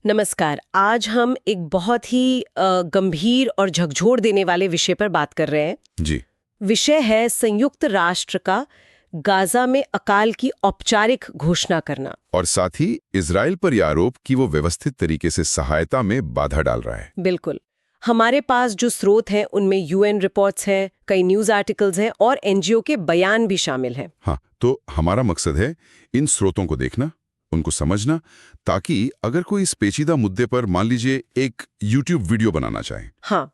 नमस्कार। आज हम एक बहुत ही गंभीर और झकझोर देने वाले विषय पर बात कर रहे हैं। जी। विषय है संयुक्त राष्ट्र का गाजा में अकाल की औपचारिक घोषणा करना, और साथ ही इजराइल पर यह आरोप कि वो व्यवस्थित तरीके से सहायता में बाधा डाल रहा है। बिल्कुल। हमारे पास जो स्रोत हैं उनमें यूएन रिपोर्ट्स हैं, कई न्यूज आर्टिकल्स हैं और एनजीओ के बयान भी शामिल हैं। हाँ, तो हमारा मकसद है इन स्रोतों को देखना, उनको समझना, ताकि अगर कोई इस पेचीदा मुद्दे पर मान लीजिए एक यूट्यूब वीडियो बनाना चाहे, हाँ,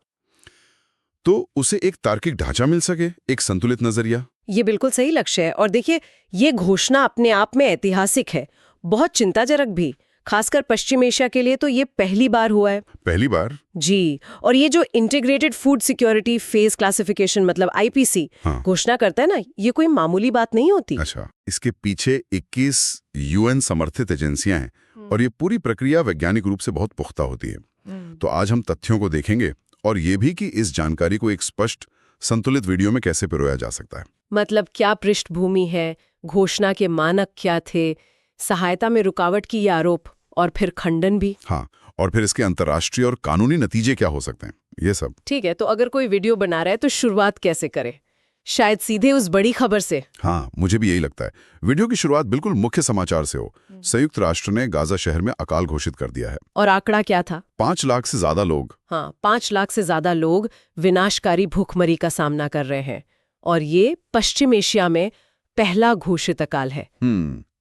तो उसे एक तार्किक ढांचा मिल सके, एक संतुलित नजरिया। ये बिल्कुल सही लक्ष्य है। और देखिए, ये घोषणा अपने आप में ऐतिहासिक है, बहुत चिंताजनक भी, खासकर पश्चिम एशिया के लिए तो ये पहली बार हुआ है। पहली बार? जी। और ये जो integrated food security phase classification मतलब आईपीसी हाँ। घोषणा करता है ना, ये कोई मामूली बात नहीं होती। अच्छा, इसके पीछे 21 यूएन समर्थित एजेंसियां हैं और ये पूरी प्रक्रिया वैज्ञानिक रूप से बहुत पुख्ता होती है। तो आज हम तथ्यों को देखेंगे और ये भी कि इस जानकारी को एक स्पष्ट संतुलित वीडियो में कैसे पिरोया जा सकता है। मतलब क्या पृष्ठभूमि है, घोषणा के मानक क्या थे, सहायता में रुकावट की ये आरोप और फिर खंडन भी। हाँ, और फिर इसके अंतर्राष्ट्रीय और कानूनी नतीजे क्या हो सकते हैं, ये सब। ठीक है, तो अगर कोई वीडियो बना रहा है तो शुरुआत कैसे करे? शायद सीधे उस बड़ी खबर से। हाँ, मुझे भी यही लगता है। वीडियो की शुरुआत बिल्कुल मुख्य समाचार से हो। संयुक्त राष्ट्र ने गाजा शहर में अकाल घोषित कर दिया है। और आंकड़ा क्या था? 5 लाख से ज्यादा लोग। हाँ, 5 लाख से ज्यादा लोग विनाशकारी भूखमरी का सामना कर रहे हैं। और ये पश्चिम एशिया में पहला घोषित अकाल है।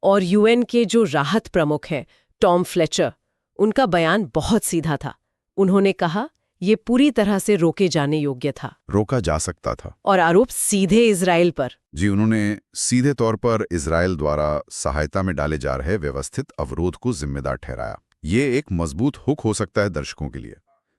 और यूएन के जो राहत प्रमुख हैं, टॉम फ्लेचर, उनका बयान बहुत सीधा था। उन्होंने कहा ये पूरी तरह से रोके जाने योग्य था। रोका जा सकता था। और आरोप सीधे इजराइल पर। जी, उन्होंने सीधे तौर पर इजराइल द्वारा सहायता में डाले जा रहे व्यवस्थित अवरोध को जिम्मेदार ठहराया। ये एक मजबूत हुक हो सकता है दर्शकों के लिए।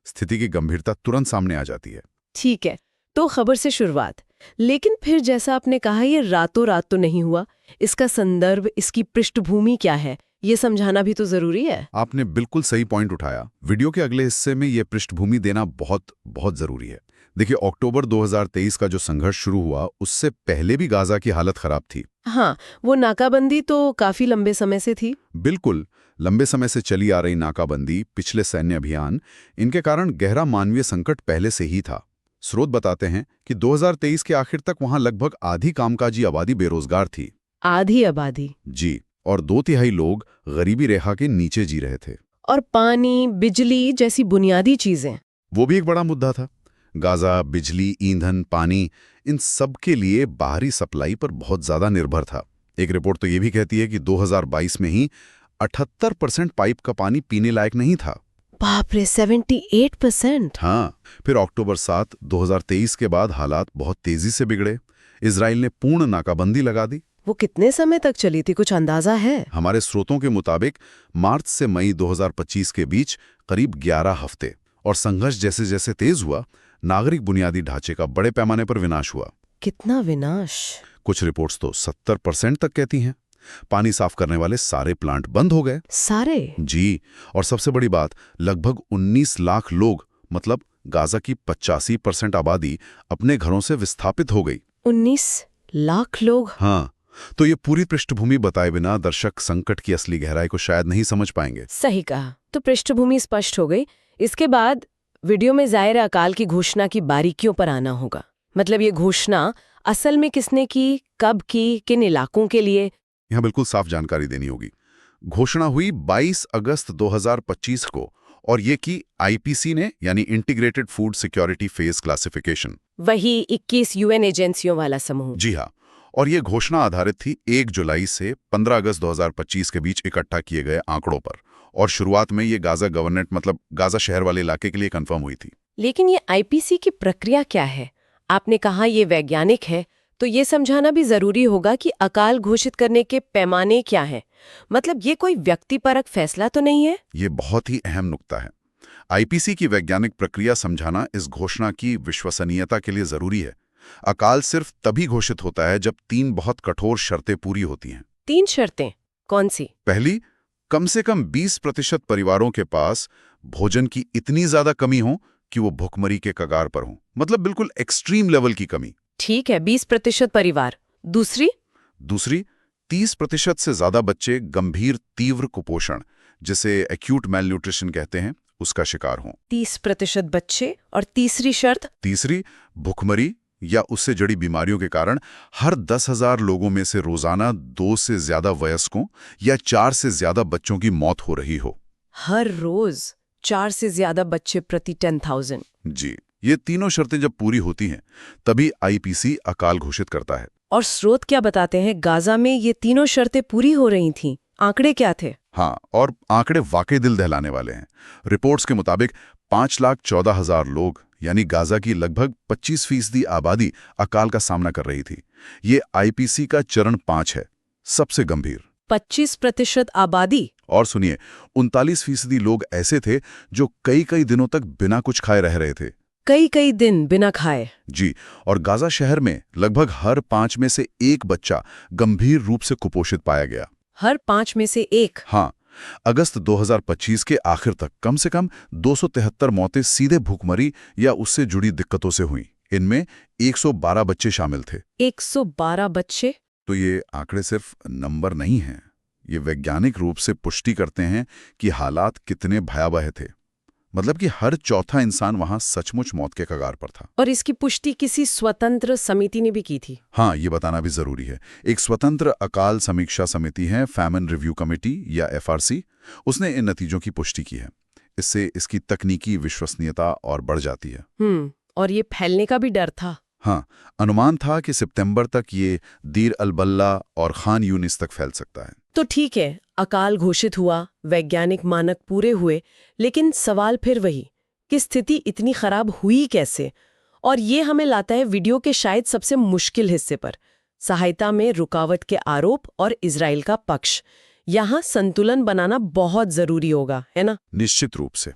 स्थिति की गंभीरता तुरंत सामने आ जाती है। ठीक है, तो खबर से शुरुआत। लेकिन फिर जैसा आपने कहा, ये रातों रात तो नहीं हुआ। इसका संदर्भ, इसकी पृष्ठभूमि क्या है, ये समझाना भी तो जरूरी है। आपने बिल्कुल सही पॉइंट उठाया। वीडियो के अगले हिस्से में ये पृष्ठभूमि देना बहुत बहुत जरूरी है। देखिए, अक्टूबर 2023 का जो संघर्ष शुरू हुआ, उससे पहले भी गाजा की हालत खराब थी। हाँ, वो नाकाबंदी तो काफी लंबे समय से थी। बिल्कुल, लंबे समय से चली आ रही नाकाबंदी, पिछले सैन्य अभियान, इनके कारण गहरा मानवीय संकट पहले से ही था। स्रोत बताते हैं कि 2023 के आखिर तक वहां लगभग आधी कामकाजी आबादी बेरोजगार थी। आधी आबादी? जी, और 2/3 लोग गरीबी रेखा के नीचे जी रहे थे। और पानी, बिजली जैसी बुनियादी चीजें, वो भी एक बड़ा मुद्दा था। गाजा बिजली, ईंधन, पानी, इन सब के लिए बाहरी सप्लाई पर बहुत ज्यादा निर्भर था। एक रिपोर्ट तो ये भी कहती है कि 2022 में ही 78% पाइप का पानी पीने लायक नहीं था। बाप रे, 78%? हाँ, फिर अक्टूबर 7, 2023 के बाद हालात बहुत तेजी से बिगड़े। इजराइल ने पूर्ण नाकाबंदी लगा दी। वो कितने समय तक चली थी, कुछ अंदाजा है? हमारे स्रोतों के मुताबिक मार्च से मई 2025 के बीच करीब 11 हफ्ते। और संघर्ष जैसे जैसे तेज हुआ, नागरिक बुनियादी ढांचे का बड़े पैमाने पर विनाश हुआ। कितना विनाश? कुछ रिपोर्ट्स तो 70% तक कहती हैं। पानी साफ करने वाले सारे प्लांट बंद हो गए। सारे? जी, और सबसे बड़ी बात, लगभग 19 लाख लोग, मतलब गाजा की 85% आबादी, अपने घरों से विस्थापित हो गई। 19 लाख लोग? हाँ, तो ये पूरी पृष्ठभूमि बताए बिना दर्शक संकट की असली गहराई को शायद नहीं समझ पाएंगे। सही कहा। तो पृष्ठभूमि स्पष्ट हो गई। इसके बाद वीडियो में जाहिर अकाल की घोषणा की बारीकियों पर आना होगा। मतलब ये घोषणा असल में किसने की, कब की, किन इलाकों के लिए? यहाँ बिल्कुल साफ जानकारी देनी होगी। घोषणा हुई 22 अगस्त 2025 को, और ये की आईपीसी ने, यानी integrated food security phase classification. वही 21 यूएन एजेंसियों वाला समूह। जी हाँ, और ये घोषणा आधारित थी 1 जुलाई से 15 अगस्त 2025 के बीच इकट्ठा किए गए आंकड़ों पर। और शुरुआत में ये गाजा गवर्नमेंट, मतलब गाजा शहर वाले इलाके के लिए कंफर्म हुई थी। लेकिन ये आईपीसी की प्रक्रिया क्या है? आपने कहा ये वैज्ञानिक है, तो ये समझाना भी जरूरी होगा कि अकाल घोषित करने के पैमाने क्या हैं। मतलब ये कोई व्यक्तिपरक फैसला तो नहीं है? ये बहुत ही अहम नुक्ता है। आईपीसी की वैज्ञानिक प्रक्रिया समझाना इस घोषणा की विश्वसनीयता के लिए जरूरी है। अकाल सिर्फ तभी घोषित होता है जब 3 बहुत कठोर शर्तें पूरी होती हैं। 3 शर्तें? कौन सी? पहली, कम से कम 20% परिवारों के पास भोजन की इतनी ज्यादा कमी हो कि वो भुखमरी के कगार पर हों। मतलब बिल्कुल एक्सट्रीम लेवल की कमी। ठीक है, 20% परिवार। दूसरी? दूसरी, 30% से ज्यादा बच्चे गंभीर तीव्र कुपोषण, जिसे एक्यूट मैलन्यूट्रिशन कहते हैं, उसका शिकार हों। 30% बच्चे। और तीसरी शर्त? तीसरी, भुखमरी या उससे जुड़ी बीमारियों के कारण हर 10,000 लोगों में से रोजाना 2 से ज्यादा वयस्कों या 4 से ज्यादा बच्चों की मौत हो रही हो। हर रोज 4 से ज्यादा बच्चे प्रति 10,000। जी, ये तीनों शर्तें जब पूरी होती हैं तभी आईपीसी अकाल घोषित करता है। और स्रोत क्या बताते हैं? गाजा में ये तीनों शर्तें पूरी हो रही थीं। आंकड़े क्या थे? हाँ, और आंकड़े वाकई दिल दहलाने वाले हैं। रिपोर्ट्स के मुताबिक 5,14,000 लोग, यानी गाजा की लगभग 25% आबादी अकाल का सामना कर रही थी। ये आईपीसी का चरण 5 है, सबसे गंभीर। 25% आबादी? और सुनिए, 39% लोग ऐसे थे जो कई दिनों तक बिना कुछ खाए रह रहे थे। कई दिन बिना खाए? जी, और गाजा शहर में लगभग हर 5 में से 1 बच्चा गंभीर रूप से कुपोषित पाया गया। हर 5 में से 1? हाँ, अगस्त 2025 के आखिर तक कम से कम 273 मौतें सीधे भूखमरी या उससे जुड़ी दिक्कतों से हुई। इनमें 112 बच्चे शामिल थे। 112 बच्चे? तो ये आंकड़े सिर्फ नंबर नहीं हैं, ये वैज्ञानिक रूप से पुष्टि करते हैं कि हालात कितने भयावह थे। मतलब कि हर चौथा इंसान वहां सचमुच मौत के कगार पर था। और इसकी पुष्टि किसी स्वतंत्र समिति ने भी की थी? हाँ, ये बताना भी जरूरी है। एक स्वतंत्र अकाल समीक्षा समिति है, फैमिन रिव्यू कमेटी या एफआरसी, उसने इन नतीजों की पुष्टि की है। इससे इसकी तकनीकी विश्वसनीयता और बढ़ जाती है। और ये फैलने का भी डर था। हाँ, अनुमान था कि सितंबर तक ये दीर अल-बल्ला और खान यूनिस तक फैल सकता है। तो ठीक है, अकाल घोषित हुआ, वैज्ञानिक मानक पूरे हुए, लेकिन सवाल फिर वही कि स्थिति इतनी खराब हुई कैसे? और ये हमें लाता है वीडियो के शायद सबसे मुश्किल हिस्से पर, सहायता में रुकावट के आरोप और इजराइल का पक्ष। यहाँ संतुलन बनाना बहुत जरूरी होगा, है ना? निश्चित रूप से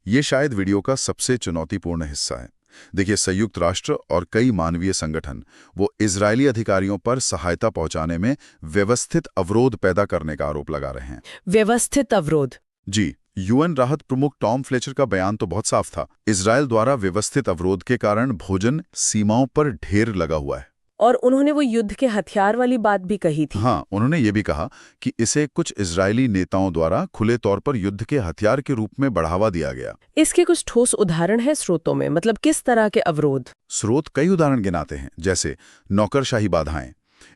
ये शायद वीडियो का सबसे चुनौतीपूर्ण हिस्सा है। देखिए, संयुक्त राष्ट्र और कई मानवीय संगठन वो इजरायली अधिकारियों पर सहायता पहुंचाने में व्यवस्थित अवरोध पैदा करने का आरोप लगा रहे हैं। व्यवस्थित अवरोध? जी, यूएन राहत प्रमुख टॉम फ्लेचर का बयान तो बहुत साफ था। इजराइल द्वारा व्यवस्थित अवरोध के कारण भोजन सीमाओं पर ढेर लगा हुआ है। और उन्होंने वो युद्ध के हथियार वाली बात भी कही थी। हाँ, उन्होंने ये भी कहा कि इसे कुछ इजरायली नेताओं द्वारा खुले तौर पर युद्ध के हथियार के रूप में बढ़ावा दिया गया। इसके कुछ ठोस उदाहरण है स्रोतों में? मतलब किस तरह के अवरोध? स्रोत कई उदाहरण गिनाते हैं, जैसे नौकरशाही बाधाएं।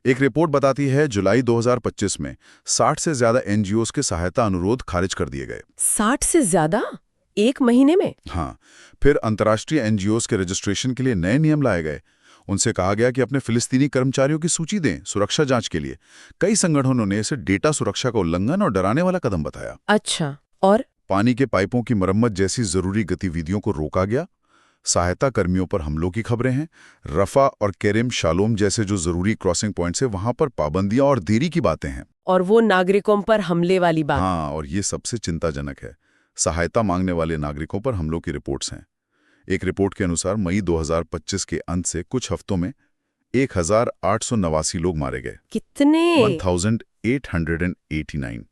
एक रिपोर्ट बताती है जुलाई 2025 में 60 से ज्यादा एनजीओज के सहायता अनुरोध खारिज कर दिए गए। 60 से ज्यादा? एक महीने में? हाँ, फिर अंतर्राष्ट्रीय एनजीओज के रजिस्ट्रेशन के लिए नए नियम लाए गए। उनसे कहा गया कि अपने फिलिस्तीनी कर्मचारियों की सूची दें सुरक्षा जांच के लिए। कई संगठनों ने इसे डेटा सुरक्षा का उल्लंघन और डराने वाला कदम बताया। अच्छा, और? पानी के पाइपों की मरम्मत जैसी जरूरी गतिविधियों को रोका गया। सहायता कर्मियों पर हमलों की खबरें हैं। रफा और केरिम शालोम जैसे जो जरूरी क्रॉसिंग पॉइंट्स है, वहां पर पाबंदियां और देरी की बातें हैं। और वो नागरिकों पर हमले वाली बात? हाँ, और ये सबसे चिंताजनक है, सहायता मांगने वाले नागरिकों पर हमलों की रिपोर्ट्स हैं। एक रिपोर्ट के अनुसार मई 2025 के अंत से कुछ हफ्तों में 1,889 लोग मारे गए। कितने? 1,889।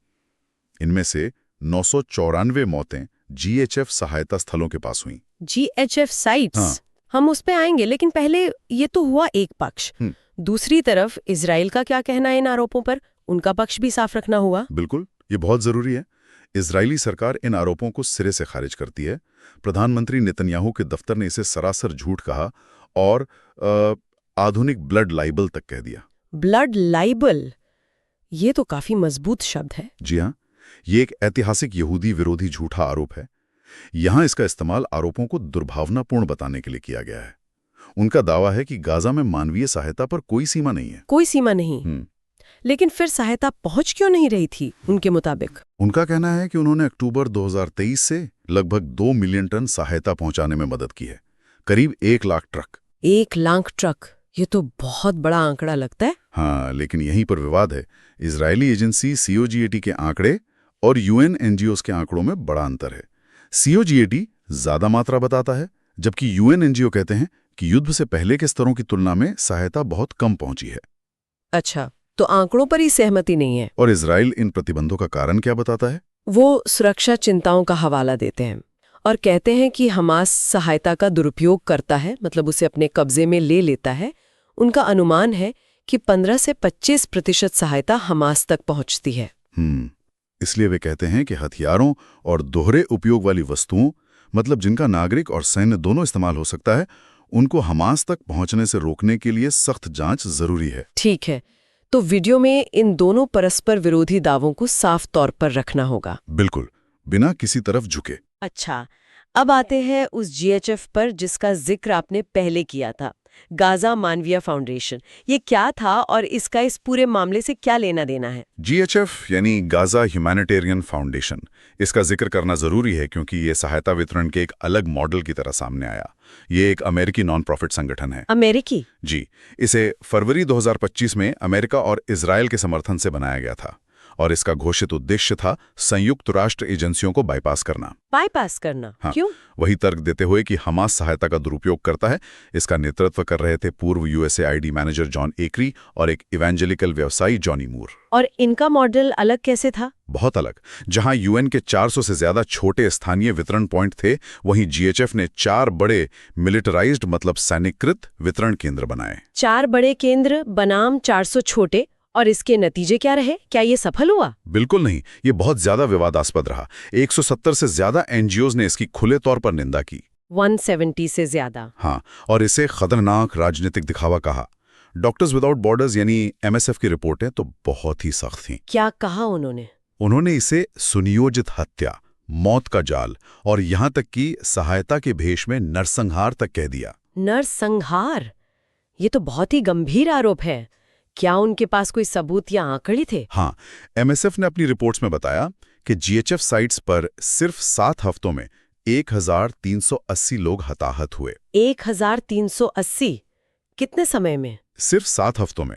इनमें से 994 मौतें जीएचएफ सहायता स्थलों के पास हुई। GHF sites? हाँ। हम उस पे आएंगे, लेकिन पहले ये तो हुआ एक पक्ष। दूसरी तरफ इजराइल का क्या कहना है इन आरोपों पर? उनका पक्ष भी साफ रखना हुआ। बिल्कुल, ये बहुत जरूरी है। इजरायली सरकार इन आरोपों को सिरे से खारिज करती है। प्रधानमंत्री नेतन्याहू के दफ्तर ने इसे सरासर झूठ कहा और आधुनिक ब्लड लाइबल तक कह दिया। Blood liable? ये तो काफी मजबूत शब्द है। जी हाँ, ये एक ऐतिहासिक यहूदी विरोधी झूठा आरोप है। यहां इसका इस्तेमाल आरोपों को दुर्भावनापूर्ण बताने के लिए किया गया है। उनका दावा है कि गाजा में मानवीय सहायता पर कोई सीमा नहीं है। कोई सीमा नहीं? लेकिन फिर सहायता पहुंच क्यों नहीं रही थी उनके मुताबिक? उनका कहना है कि उन्होंने अक्टूबर 2023 से लगभग 2 मिलियन टन सहायता पहुंचाने में मदद की है, करीब 1 लाख ट्रक। 1 लाख ट्रक? ये तो बहुत बड़ा आंकड़ा लगता है। हाँ, लेकिन यहीं पर विवाद है। इजरायली एजेंसी सीओजीएटी के आंकड़े और यूएन एनजीओज के आंकड़ों में बड़ा अंतर है। सीओजीएटी ज्यादा मात्रा बताता है, जबकि यूएन एनजीओ कहते हैं कि युद्ध से पहले के स्तरों की तुलना में सहायता बहुत कम पहुंची है। अच्छा, तो आंकड़ों पर ही सहमति नहीं है। और इजराइल इन प्रतिबंधों का कारण क्या बताता है? वो सुरक्षा चिंताओं का हवाला देते हैं और कहते हैं कि हमास सहायता का दुरुपयोग करता है, मतलब उसे अपने कब्जे में ले लेता है। उनका अनुमान है कि 15 से 25% सहायता हमास तक पहुंचती है। इसलिए वे कहते हैं कि हथियारों और दोहरे उपयोग वाली वस्तुओं, मतलब जिनका नागरिक और सैन्य दोनों इस्तेमाल हो सकता है, उनको हमास तक पहुंचने से रोकने के लिए सख्त जांच जरूरी है। ठीक है, तो वीडियो में इन दोनों परस्पर विरोधी दावों को साफ तौर पर रखना होगा। बिल्कुल, बिना किसी तरफ झुके। अच्छा, अब आते हैं उस जीएचएफ पर जिसका जिक्र आपने पहले किया था, गाजा मानवीय फाउंडेशन। ये क्या था और इसका इस पूरे मामले से क्या लेना देना है? जीएचएफ यानी गाजा ह्यूमैनिटेरियन फाउंडेशन, इसका जिक्र करना जरूरी है क्योंकि ये सहायता वितरण के एक अलग मॉडल की तरह सामने आया। ये एक अमेरिकी नॉन प्रॉफिट संगठन है। अमेरिकी? जी, इसे फरवरी 2025 में अमेरिका और इजरायल के समर्थन से बनाया गया था और इसका घोषित उद्देश्य था संयुक्त राष्ट्र एजेंसियों को बाईपास करना। बाईपास करना? हाँ, क्यों? वही तर्क देते हुए कि हमास सहायता का दुरुपयोग करता है। इसका नेतृत्व कर रहे थे पूर्व यूएसएआईडी मैनेजर जॉन एकरी और एक इवेंजेलिकल व्यवसायी जॉनी मूर। और इनका मॉडल अलग कैसे था? बहुत अलग। जहां यूएन के 400 से ज्यादा छोटे स्थानीय वितरण पॉइंट थे, वहीं जीएचएफ ने 4 बड़े मिलिटराइज्ड मतलब सैनिकृत वितरण केंद्र बनाए। 4 बड़े केंद्र बनाम 400 छोटे, और इसके नतीजे क्या रहे? क्या ये सफल हुआ? बिल्कुल नहीं, ये बहुत ज्यादा विवादास्पद रहा। 170 से ज्यादा एनजीओज ने इसकी खुले तौर पर निंदा की। 170 से ज्यादा? हाँ, और इसे खतरनाक राजनीतिक दिखावा कहा। डॉक्टर्स विदाउट बॉर्डर्स यानी एमएसएफ की रिपोर्टें तो बहुत ही सख्त थीं। क्या कहा उन्होंने? उन्होंने इसे सुनियोजित हत्या, मौत का जाल और यहां तक कि सहायता के भेष में नरसंहार तक कह दिया। नरसंहार? ये तो बहुत ही गंभीर आरोप है। क्या उनके पास कोई सबूत या आंकड़े थे? हाँ, एमएसएफ ने अपनी रिपोर्ट्स में बताया कि जीएचएफ साइट्स पर सिर्फ 7 हफ्तों में 1380 लोग हताहत हुए। 1380? कितने समय में? सिर्फ 7 हफ्तों में।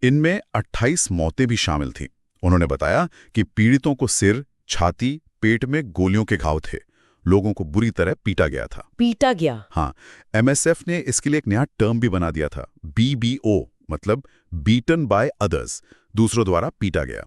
इनमें 28 मौतें भी शामिल थीं। उन्होंने बताया कि पीड़ितों को सिर, छाती, पेट में गोलियों के घाव थे। लोगों को बुरी तरह पीटा गया था। पीटा गया? हाँ, एमएसएफ ने इसके लिए एक नया टर्म भी बना दिया था, बीबीओ, मतलब बीटन बाय अदर्स, दूसरों द्वारा पीटा गया।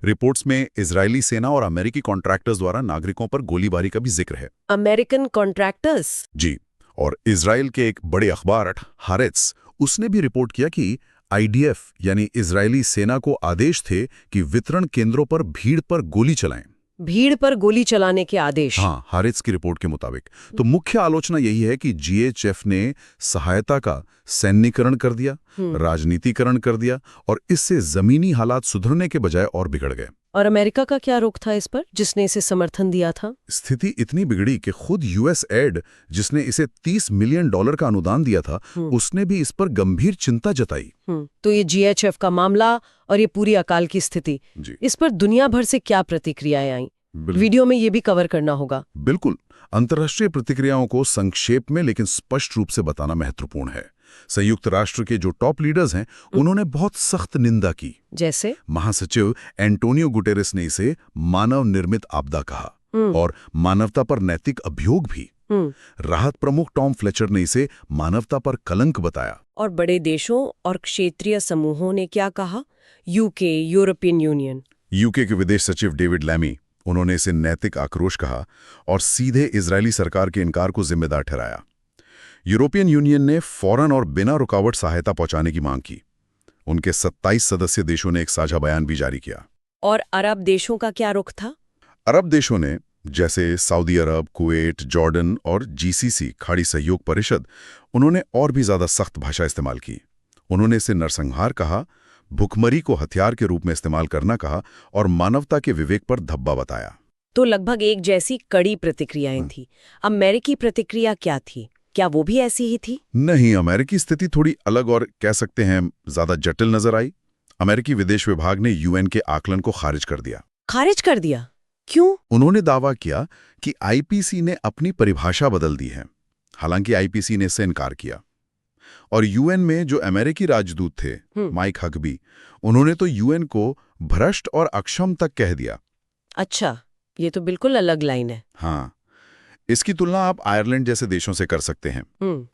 रिपोर्ट्स में इजरायली सेना और अमेरिकी कॉन्ट्रैक्टर्स द्वारा नागरिकों पर गोलीबारी का भी जिक्र है। American contractors? जी, और इजराइल के एक बड़े अखबार हारेट्स, उसने भी रिपोर्ट किया कि आईडीएफ यानी इजरायली सेना को आदेश थे कि वितरण केंद्रों पर भीड़ पर गोली चलाएं। भीड़ पर गोली चलाने के आदेश? हाँ, हारेट्स की रिपोर्ट के मुताबिक। तो मुख्य आलोचना यही है कि जीएचएफ ने सहायता का सैन्यीकरण कर दिया, राजनीतिकरण कर दिया और इससे जमीनी हालात सुधरने के बजाय और बिगड़ गए। और अमेरिका का क्या रुख था इस पर, जिसने इसे समर्थन दिया था? स्थिति इतनी बिगड़ी कि खुद यूएसएड, जिसने इसे $30 मिलियन का अनुदान दिया था, उसने भी इस पर गंभीर चिंता जताई। तो ये जीएचएफ का मामला और ये पूरी अकाल की स्थिति, इस पर दुनिया भर से क्या प्रतिक्रियाएं आई? वीडियो में ये भी कवर करना होगा। बिल्कुल, अंतर्राष्ट्रीय प्रतिक्रियाओं को संक्षेप में लेकिन स्पष्ट रूप से बताना महत्वपूर्ण है। संयुक्त राष्ट्र के जो टॉप लीडर्स हैं, उन्होंने बहुत सख्त निंदा की। जैसे महासचिव एंटोनियो गुटेरेस ने इसे मानव निर्मित आपदा कहा और मानवता पर नैतिक अभियोग भी। राहत प्रमुख टॉम फ्लेचर ने इसे मानवता पर कलंक बताया। और बड़े देशों और क्षेत्रीय समूहों ने क्या कहा? UK, European union? यूके के विदेश सचिव डेविड लैमी, उन्होंने इसे नैतिक आक्रोश कहा और सीधे इजरायली सरकार के इनकार को जिम्मेदार ठहराया। यूरोपियन यूनियन ने फौरन और बिना रुकावट सहायता पहुंचाने की मांग की। उनके 27 सदस्य देशों ने एक साझा बयान भी जारी किया। और अरब देशों का क्या रुख था? अरब देशों ने, जैसे सऊदी अरब, कुवैत, जॉर्डन और जीसीसी खाड़ी सहयोग परिषद, उन्होंने और भी ज्यादा सख्त भाषा इस्तेमाल की। उन्होंने इसे नरसंहार कहा, भुखमरी को हथियार के रूप में इस्तेमाल करना कहा और मानवता के विवेक पर धब्बा बताया। तो लगभग एक जैसी कड़ी प्रतिक्रियाएं थी। अमेरिकी प्रतिक्रिया क्या थी? क्या वो भी ऐसी ही थी? नहीं, अमेरिकी स्थिति थोड़ी अलग और कह सकते हैं ज्यादा जटिल नजर आई। अमेरिकी विदेश विभाग ने यूएन के आकलन को खारिज कर दिया। खारिज कर दिया? क्यों? उन्होंने दावा किया कि आईपीसी ने अपनी परिभाषा बदल दी है। हालांकि आईपीसी ने इससे इनकार किया। और यूएन में जो अमेरिकी राजदूत थे, माइक हगबी, उन्होंने तो यूएन को भ्रष्ट और अक्षम तक कह दिया। अच्छा, ये तो बिल्कुल अलग लाइन है। हाँ, इसकी तुलना आप आयरलैंड जैसे देशों से कर सकते हैं।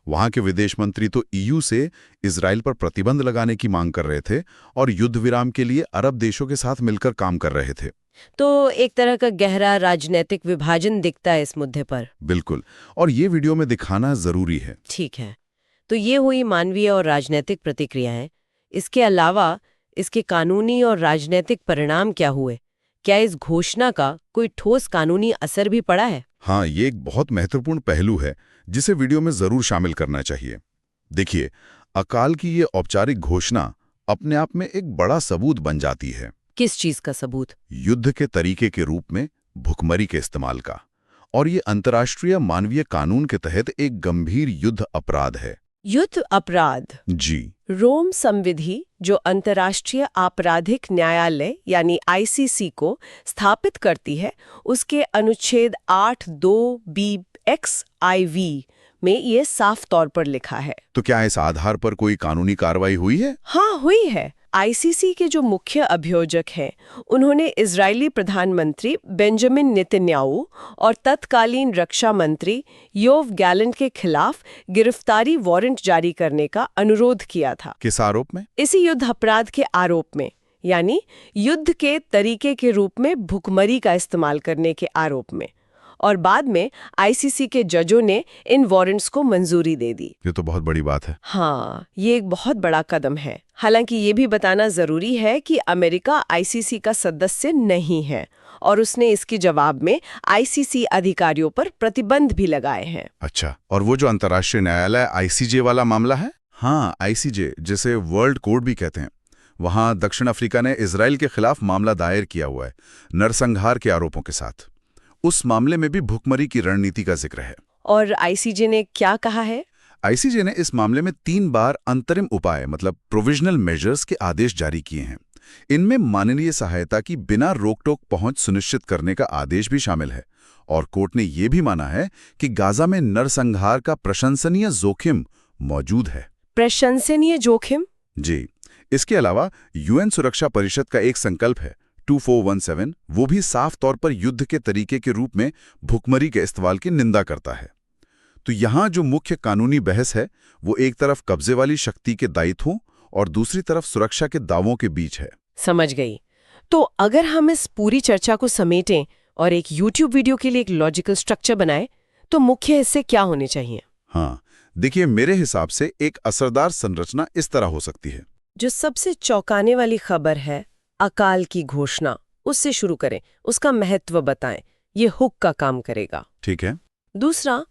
वहां के विदेश मंत्री तो ईयू से इजराइल पर प्रतिबंध लगाने की मांग कर रहे थे और युद्ध विराम के लिए अरब देशों के साथ मिलकर काम कर रहे थे। तो एक तरह का गहरा राजनीतिक विभाजन दिखता है इस मुद्दे पर। बिल्कुल, और ये वीडियो में दिखाना जरूरी है। ठीक है, तो ये हुई मानवीय और राजनीतिक प्रतिक्रियाएं। इसके अलावा इसके कानूनी और राजनीतिक परिणाम क्या हुए? क्या इस घोषणा का कोई ठोस कानूनी असर भी पड़ा है? हाँ, ये एक बहुत महत्वपूर्ण पहलू है जिसे वीडियो में जरूर शामिल करना चाहिए। देखिए, अकाल की ये औपचारिक घोषणा अपने आप में एक बड़ा सबूत बन जाती है। किस चीज का सबूत? युद्ध के तरीके के रूप में भुखमरी के इस्तेमाल का। और ये अंतर्राष्ट्रीय मानवीय कानून के तहत एक गंभीर युद्ध अपराध है। युद्ध अपराध? जी। रोम संविधि, जो अंतर्राष्ट्रीय आपराधिक न्यायालय यानी आईसीसी को स्थापित करती है, उसके अनुच्छेद 8(2)(b)(x)(iv) में ये साफ तौर पर लिखा है। तो क्या इस आधार पर कोई कानूनी कार्रवाई हुई है? हाँ, हुई है। आईसीसी के जो मुख्य अभियोजक हैं, उन्होंने इजरायली प्रधानमंत्री बेंजामिन नेतन्याहू और तत्कालीन रक्षा मंत्री योव गैलेंट के खिलाफ गिरफ्तारी वारंट जारी करने का अनुरोध किया था। किस आरोप में? इसी युद्ध अपराध के आरोप में, यानी युद्ध के तरीके के रूप में भुखमरी का इस्तेमाल करने के आरोप में। और बाद में आईसीसी के जजों ने इन वारंट्स को मंजूरी दे दी। ये तो बहुत बड़ी बात है। हाँ, ये एक बहुत बड़ा कदम है। हालांकि ये भी बताना जरूरी है कि अमेरिका आईसीसी का सदस्य नहीं है और उसने इसके जवाब में आईसीसी अधिकारियों पर प्रतिबंध भी लगाए हैं। अच्छा, और वो जो अंतर्राष्ट्रीय न्यायालय आईसीजे वाला मामला है? हाँ, आईसीजे, जिसे वर्ल्ड कोर्ट भी कहते हैं, वहां दक्षिण अफ्रीका ने इजराइल के खिलाफ मामला दायर किया हुआ है, नरसंहार के आरोपों के साथ। उस मामले में भी भुखमरी की रणनीति का जिक्र है। और आईसीजे ने क्या कहा है? आईसीजे ने इस मामले में 3 बार अंतरिम उपाय मतलब प्रोविजनल मेजर्स के आदेश जारी किए हैं। इनमें मानवीय सहायता की बिना रोक-टोक पहुंच सुनिश्चित करने का आदेश भी शामिल है। और कोर्ट ने यह भी माना है कि गाजा में नरसंहार का प्रशंसनीय जोखिम मौजूद है। प्रशंसनीय जोखिम? जी। इसके अलावा यूएन सुरक्षा परिषद का एक संकल्प है 2417, वो भी साफ तौर पर युद्ध के तरीके के रूप में भुखमरी के इस्तेमाल की निंदा करता है। तो यहाँ जो मुख्य कानूनी बहस है वो एक तरफ कब्जे वाली शक्ति के दायित्वों और दूसरी तरफ सुरक्षा के दावों के बीच है। समझ गई। तो अगर हम इस पूरी चर्चा को समेटें और एक YouTube वीडियो के लिए एक लॉजिकल स्ट्रक्चर बनाएं, तो मुख्य हिस्से क्या होने चाहिए? हाँ, देखिए, मेरे हिसाब से एक असरदार संरचना इस तरह हो सकती है। जो सबसे चौंकाने वाली खबर है, अकाल की घोषणा, उससे शुरू करें, उसका महत्व बताएं, ये हुक का काम करेगा। ठीक है। दूसरा,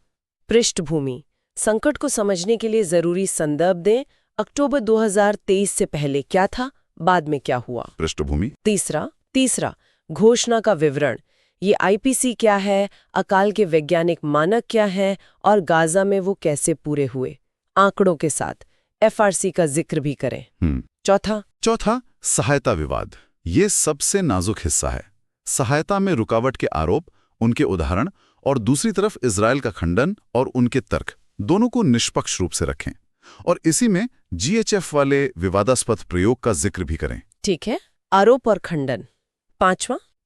पृष्ठभूमि, संकट को समझने के लिए जरूरी संदर्भ दें। अक्टूबर 2023 से पहले क्या था, बाद में क्या हुआ? पृष्ठभूमि। तीसरा, घोषणा का विवरण, ये आईपीसी क्या है, अकाल के वैज्ञानिक मानक क्या हैं और गाजा में वो कैसे पूरे हुए, आंकड़ों के साथ। एफआरसी का जिक्र भी करें। चौथा, सहायता विवाद। ये सबसे नाजुक हिस्सा है। सहायता में रुकावट के आरोप, उनके उदाहरण और दूसरी तरफ इजरायल का खंडन और उनके तर्क, दोनों को निष्पक्ष रूप से रखें। और इसी में जीएचएफ वाले विवादास्पद प्रयोग का जिक्र भी करें। ठीक है, आरोप और खंडन।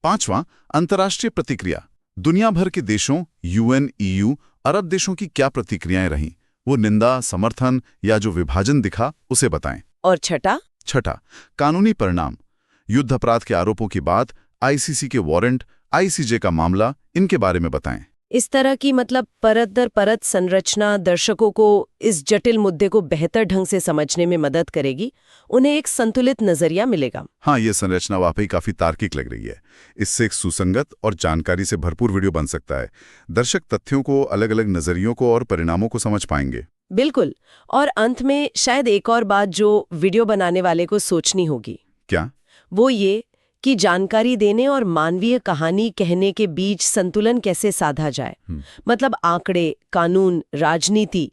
पांचवां, अंतर्राष्ट्रीय प्रतिक्रिया। दुनिया भर के देशों, यूएन, ईयू, अरब देशों की क्या प्रतिक्रियाएं रहीं, वो निंदा, समर्थन या जो विभाजन दिखा उसे बताएं। और छठा, कानूनी परिणाम। युद्ध अपराध के आरोपों की बात, आईसीसी के वारंट, आईसीजे का मामला, इनके बारे में बताएं। इस तरह की परत दर परत संरचना दर्शकों को इस जटिल मुद्दे को बेहतर ढंग से समझने में मदद करेगी। उन्हें एक संतुलित नजरिया मिलेगा। हाँ, ये संरचना वाकई काफी तार्किक लग रही है। इससे एक सुसंगत और जानकारी से भरपूर वीडियो बन सकता है। दर्शक तथ्यों को, अलग अलग नजरियों को और परिणामों को समझ पाएंगे। बिल्कुल। और अंत में शायद एक और बात जो वीडियो बनाने वाले को सोचनी होगी। क्या? वो ये कि जानकारी देने और मानवीय कहानी कहने के बीच संतुलन कैसे साधा जाए। आंकड़े, कानून, राजनीति,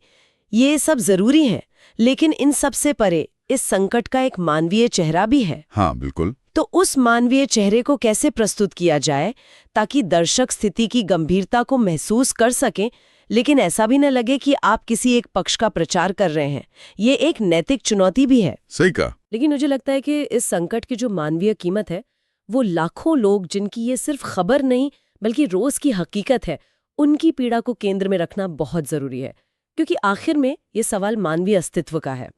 ये सब जरूरी है, लेकिन इन सब से परे इस संकट का एक मानवीय चेहरा भी है। हाँ, बिल्कुल। तो उस मानवीय चेहरे को कैसे प्रस्तुत किया जाए ताकि दर्शक स्थिति की गंभीरता को महसूस कर सकें, लेकिन ऐसा भी न लगे कि आप किसी एक पक्ष का प्रचार कर रहे हैं। ये एक नैतिक चुनौती भी है। सही कहा। लेकिन मुझे लगता है कि इस संकट की जो मानवीय कीमत है, वो लाखों लोग जिनकी ये सिर्फ खबर नहीं बल्कि रोज की हकीकत है, उनकी पीड़ा को केंद्र में रखना बहुत जरूरी है। क्योंकि आखिर में ये सवाल मानवीय अस्तित्व का है।